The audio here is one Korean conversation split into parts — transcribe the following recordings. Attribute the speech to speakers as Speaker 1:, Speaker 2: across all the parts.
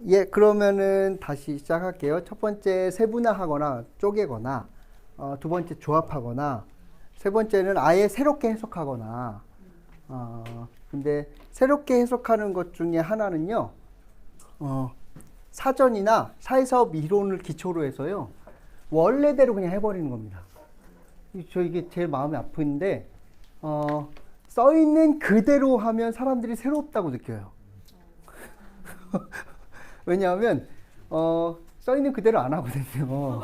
Speaker 1: 예, 그러면은 다시 시작할게요. 첫 번째 세분화하거나 쪼개거나, 두 번째 조합하거나, 세 번째는 아예 새롭게 해석하거나, 근데 새롭게 해석하는 것 중에 하나는요, 어, 사전이나 사회사업 이론을 기초로 해서요, 원래대로 그냥 해버리는 겁니다. 저 이게 제일 마음이 아픈데, 써 있는 그대로 하면 사람들이 새롭다고 느껴요. 왜냐하면 써 있는 그대로 안 하거든요.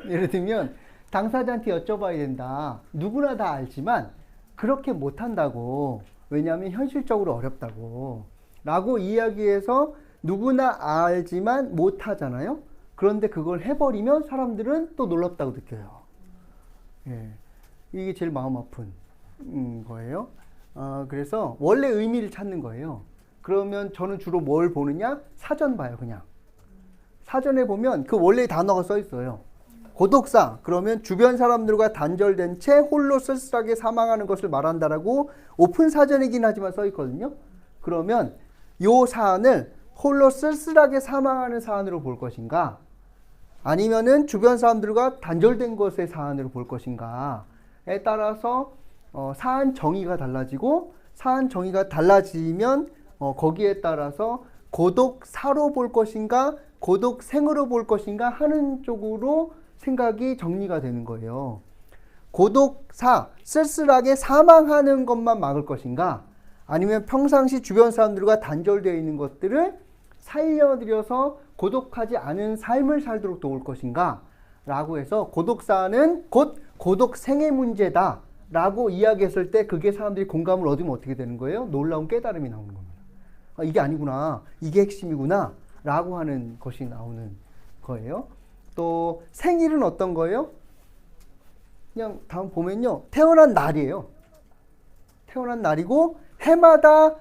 Speaker 1: 예를 들면 당사자한테 여쭤봐야 된다. 누구나 다 알지만 그렇게 못 한다고. 왜냐하면 현실적으로 어렵다고. 라고 이야기해서 누구나 알지만 못 하잖아요. 그런데 그걸 해버리면 사람들은 또 놀랍다고 느껴요. 예. 이게 제일 마음 아픈 거예요. 그래서 원래 의미를 찾는 거예요. 그러면 저는 주로 뭘 보느냐? 사전 봐요, 그냥. 사전에 보면 그 원래 단어가 써 있어요. 고독사, 그러면 주변 사람들과 단절된 채 홀로 쓸쓸하게 사망하는 것을 말한다라고 오픈 사전이긴 하지만 써 있거든요. 그러면 요 사안을 홀로 쓸쓸하게 사망하는 사안으로 볼 것인가? 아니면은 주변 사람들과 단절된 것의 사안으로 볼 것인가에 따라서 사안 정의가 달라지고 사안 정의가 달라지면 거기에 따라서 고독사로 볼 것인가 고독생으로 볼 것인가 하는 쪽으로 생각이 정리가 되는 거예요. 고독사, 쓸쓸하게 사망하는 것만 막을 것인가 아니면 평상시 주변 사람들과 단절되어 있는 것들을 살려들여서 고독하지 않은 삶을 살도록 도울 것인가 라고 해서 고독사는 곧 고독생의 문제다 라고 이야기했을 때 그게 사람들이 공감을 얻으면 어떻게 되는 거예요? 놀라운 깨달음이 나오는 겁니다. 이게 아니구나, 이게 핵심이구나 라고 하는 것이 나오는 거예요. 또 생일은 어떤 거예요? 그냥 다음 보면요, 태어난 날이에요. 태어난 날이고 해마다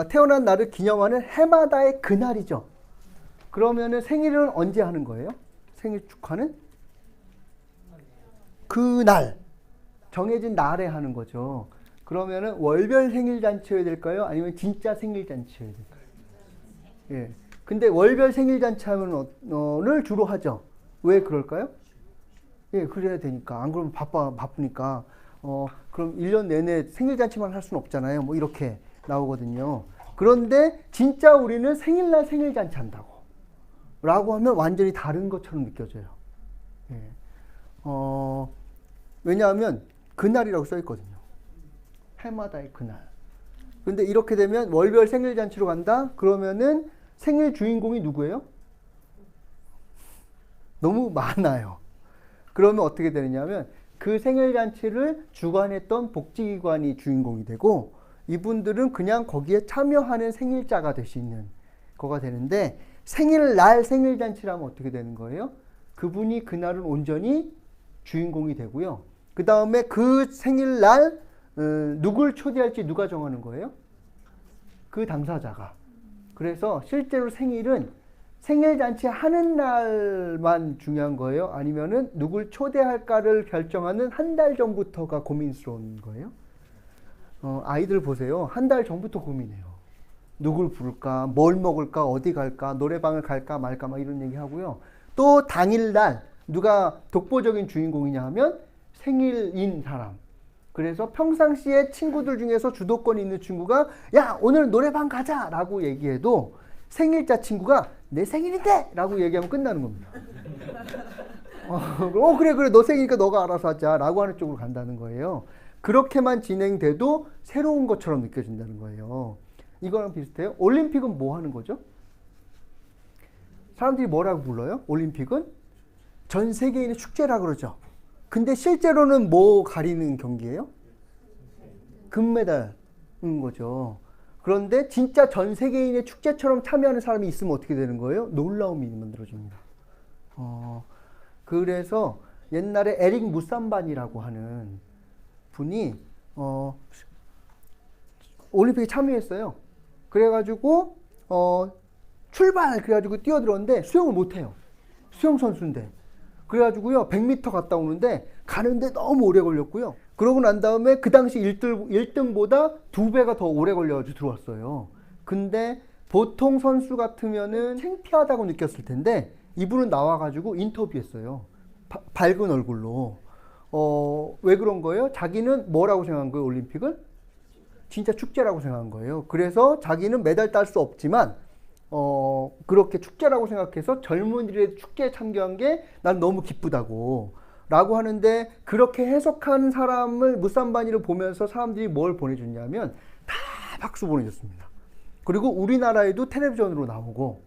Speaker 1: 태어난 날을 기념하는 해마다의 그날이죠. 그러면은 생일은 언제 하는 거예요? 생일 축하는? 그날, 정해진 날에 하는 거죠. 그러면은 월별 생일 잔치여야 될까요? 아니면 진짜 생일 잔치여야 될까요? 예. 근데 월별 생일 잔치 하면 을 주로 하죠. 왜 그럴까요? 예, 그래야 되니까. 안 그러면 바쁘니까. 그럼 1년 내내 생일 잔치만 할 수는 없잖아요. 뭐 이렇게 나오거든요. 그런데 진짜 우리는 생일날 생일 잔치 한다고. 라고 하면 완전히 다른 것처럼 느껴져요. 예. 왜냐하면 그날이라고 써 있거든요. 해마다의 그날. 근데 이렇게 되면 월별 생일 잔치로 간다? 그러면은 생일 주인공이 누구예요? 너무 많아요. 그러면 어떻게 되느냐면 그 생일 잔치를 주관했던 복지기관이 주인공이 되고 이분들은 그냥 거기에 참여하는 생일자가 될 수 있는 거가 되는데 생일날 생일 잔치라면 어떻게 되는 거예요? 그분이 그날은 온전히 주인공이 되고요. 그 다음에 그 생일날 누굴 초대할지 누가 정하는 거예요? 그 당사자가. 그래서 실제로 생일은 생일 잔치 하는 날만 중요한 거예요? 아니면은 누굴 초대할까를 결정하는 한 달 전부터가 고민스러운 거예요? 아이들 보세요. 한 달 전부터 고민해요. 누굴 부를까, 뭘 먹을까, 어디 갈까, 노래방을 갈까 말까 막 이런 얘기 하고요. 또 당일날 누가 독보적인 주인공이냐 하면 생일인 사람. 그래서 평상시에 친구들 중에서 주도권이 있는 친구가 야 오늘 노래방 가자 라고 얘기해도 생일자 친구가 내 생일인데 라고 얘기하면 끝나는 겁니다. 그래 너 생일이니까 너가 알아서 하자 라고 하는 쪽으로 간다는 거예요. 그렇게만 진행돼도 새로운 것처럼 느껴진다는 거예요. 이거랑 비슷해요. 올림픽은 뭐 하는 거죠? 사람들이 뭐라고 불러요? 올림픽은 전 세계인의 축제라 그러죠. 근데 실제로는 뭐 가리는 경기예요? 금메달인 거죠. 그런데 진짜 전 세계인의 축제처럼 참여하는 사람이 있으면 어떻게 되는 거예요? 놀라움이 만들어집니다. 그래서 옛날에 에릭 무산반이라고 하는 분이 올림픽에 참여했어요. 그래가지고 출발 그래가지고 뛰어들었는데 수영을 못해요. 수영 선수인데. 그래가지고요 100m 갔다 오는데 가는데 너무 오래 걸렸고요. 그러고 난 다음에 그 당시 1등보다 2배가 더 오래 걸려가지고 들어왔어요. 근데 보통 선수 같으면은 창피하다고 느꼈을 텐데 이분은 나와가지고 인터뷰했어요. 밝은 얼굴로. 왜 그런 거예요? 자기는 뭐라고 생각한 거예요, 올림픽을? 진짜 축제라고 생각한 거예요. 그래서 자기는 메달 딸 수 없지만, 그렇게 축제라고 생각해서 젊은이들의 축제에 참여한 게 난 너무 기쁘다고. 라고 하는데, 그렇게 해석한 사람을, 무산바니를 보면서 사람들이 뭘 보내줬냐면, 다 박수 보내줬습니다. 그리고 우리나라에도 텔레비전으로 나오고,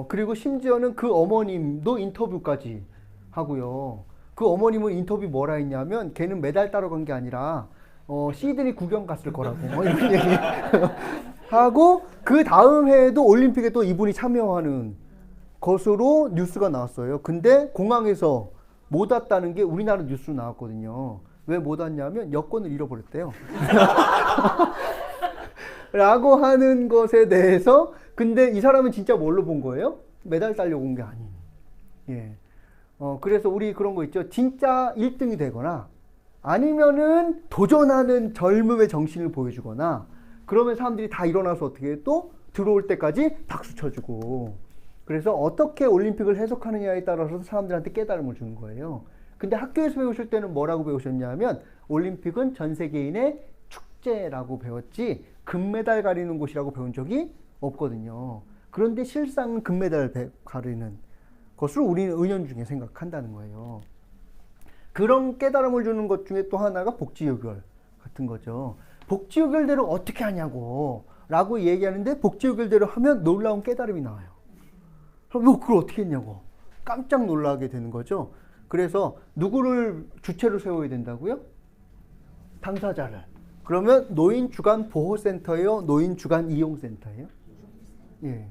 Speaker 1: 그리고 심지어는 그 어머님도 인터뷰까지 하고요. 그 어머님은 인터뷰 뭐라 했냐면, 걔는 메달 따러 간 게 아니라, 시드니 구경 갔을 거라고. 뭐 이런 얘기 하고, 그 다음 해에도 올림픽에 또 이분이 참여하는 것으로 뉴스가 나왔어요. 근데 공항에서 못 왔다는 게 우리나라 뉴스로 나왔거든요. 왜 못 왔냐면 여권을 잃어버렸대요. 라고 하는 것에 대해서, 근데 이 사람은 진짜 뭘로 본 거예요? 메달 따려고 온 게 아닌. 예. 그래서 우리 그런 거 있죠. 진짜 1등이 되거나 아니면은 도전하는 젊음의 정신을 보여주거나 그러면 사람들이 다 일어나서 어떻게 해? 또 들어올 때까지 박수 쳐주고. 그래서 어떻게 올림픽을 해석하느냐에 따라서 사람들한테 깨달음을 주는 거예요. 근데 학교에서 배우실 때는 뭐라고 배우셨냐면 올림픽은 전 세계인의 축제라고 배웠지 금메달 가리는 곳이라고 배운 적이 없거든요. 그런데 실상 금메달 가리는 것으로 우리는 은연중에 생각한다는 거예요. 그런 깨달음을 주는 것 중에 또 하나가 복지요결 같은 거죠. 복지요결대로 어떻게 하냐고 라고 얘기하는데 복지요결대로 하면 놀라운 깨달음이 나와요. 그럼 그걸 어떻게 했냐고 깜짝 놀라게 되는 거죠. 그래서 누구를 주체로 세워야 된다고요? 당사자를. 그러면 노인 주간 보호센터예요? 노인 주간 이용센터예요? 예.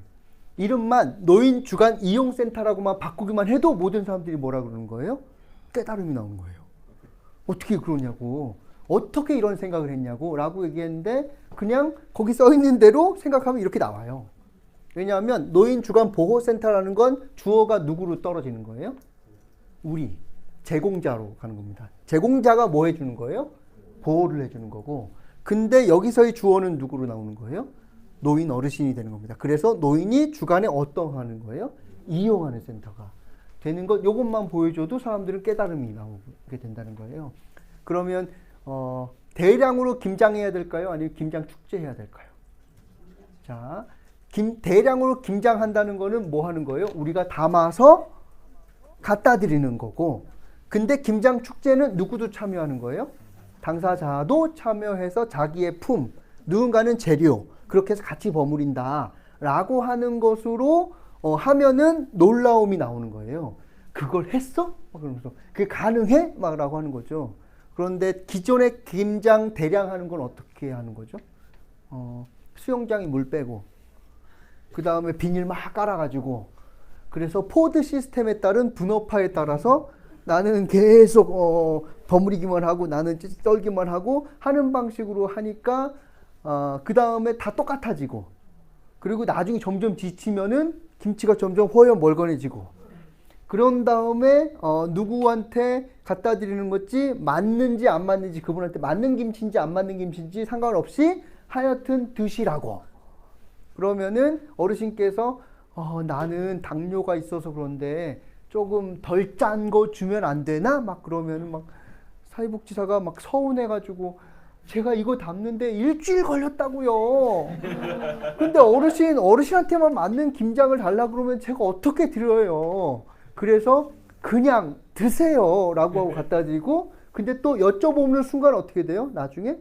Speaker 1: 이름만 노인 주간 이용센터라고만 바꾸기만 해도 모든 사람들이 뭐라 그러는 거예요? 깨달음이 나오는 거예요. 어떻게 그러냐고. 어떻게 이런 생각을 했냐고 라고 얘기했는데 그냥 거기 써 있는 대로 생각하면 이렇게 나와요. 왜냐하면 노인 주간 보호센터라는 건 주어가 누구로 떨어지는 거예요? 우리 제공자로 가는 겁니다. 제공자가 뭐 해주는 거예요? 보호를 해주는 거고. 근데 여기서의 주어는 누구로 나오는 거예요? 노인 어르신이 되는 겁니다. 그래서 노인이 주간에 어떤 하는 거예요? 이용하는 센터가 되는 것. 이것만 보여줘도 사람들은 깨달음이 나오게 된다는 거예요. 그러면 대량으로 김장해야 될까요? 아니면 김장 축제해야 될까요? 자, 대량으로 김장한다는 거는 뭐 하는 거예요? 우리가 담아서 갖다 드리는 거고. 근데 김장 축제는 누구도 참여하는 거예요? 당사자도 참여해서 자기의 품, 누군가는 재료, 그렇게 해서 같이 버무린다 라고 하는 것으로 하면은 놀라움이 나오는 거예요. 그걸 했어? 그러면서 그게 가능해? 막 라고 하는 거죠. 그런데 기존에 김장 대량 하는 건 어떻게 하는 거죠? 수영장에 물 빼고 그 다음에 비닐 막 깔아가지고 그래서 포드 시스템에 따른 분업화에 따라서 나는 계속 버무리기만 하고 나는 썰기만 하고 하는 방식으로 하니까 그 다음에 다 똑같아지고 그리고 나중에 점점 지치면은 김치가 점점 허여멀건해지고 그런 다음에 누구한테 갖다 드리는 것이 맞는지 안 맞는지 그분한테 맞는 김치인지 안 맞는 김치인지 상관없이 하여튼 드시라고. 그러면은 어르신께서 나는 당뇨가 있어서 그런데 조금 덜 짠 거 주면 안 되나? 막 그러면은 막 사회복지사가 막 서운해가지고 제가 이거 담는데 일주일 걸렸다고요. 근데 어르신한테만 맞는 김장을 달라 그러면 제가 어떻게 드려요? 그래서 그냥 드세요 라고 하고 갖다 드리고 근데 또 여쭤보는 순간 어떻게 돼요? 나중에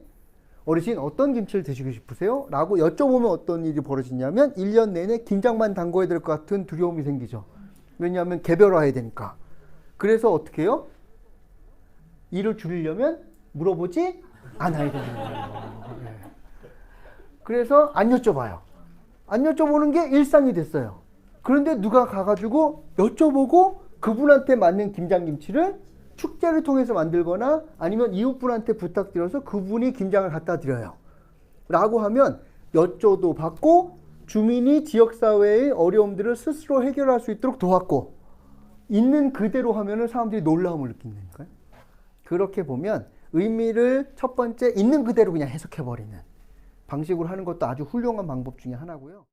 Speaker 1: 어르신 어떤 김치를 드시고 싶으세요? 라고 여쭤보면 어떤 일이 벌어지냐면 1년 내내 김장만 담궈야 될 것 같은 두려움이 생기죠. 왜냐하면 개별화해야 되니까. 그래서 어떻게 해요? 일을 줄이려면 물어보지 않아야 되는 거예요. 네. 그래서 안 여쭤봐요. 안 여쭤보는 게 일상이 됐어요. 그런데 누가 가가지고 여쭤보고 그분한테 맞는 김장김치를 축제를 통해서 만들거나 아니면 이웃분한테 부탁드려서 그분이 김장을 갖다 드려요. 라고 하면 여쭤도 받고 주민이 지역사회의 어려움들을 스스로 해결할 수 있도록 도왔고 있는 그대로 하면은 사람들이 놀라움을 느낀다니까요. 그렇게 보면 의미를 첫 번째 있는 그대로 그냥 해석해버리는 방식으로 하는 것도 아주 훌륭한 방법 중에 하나고요.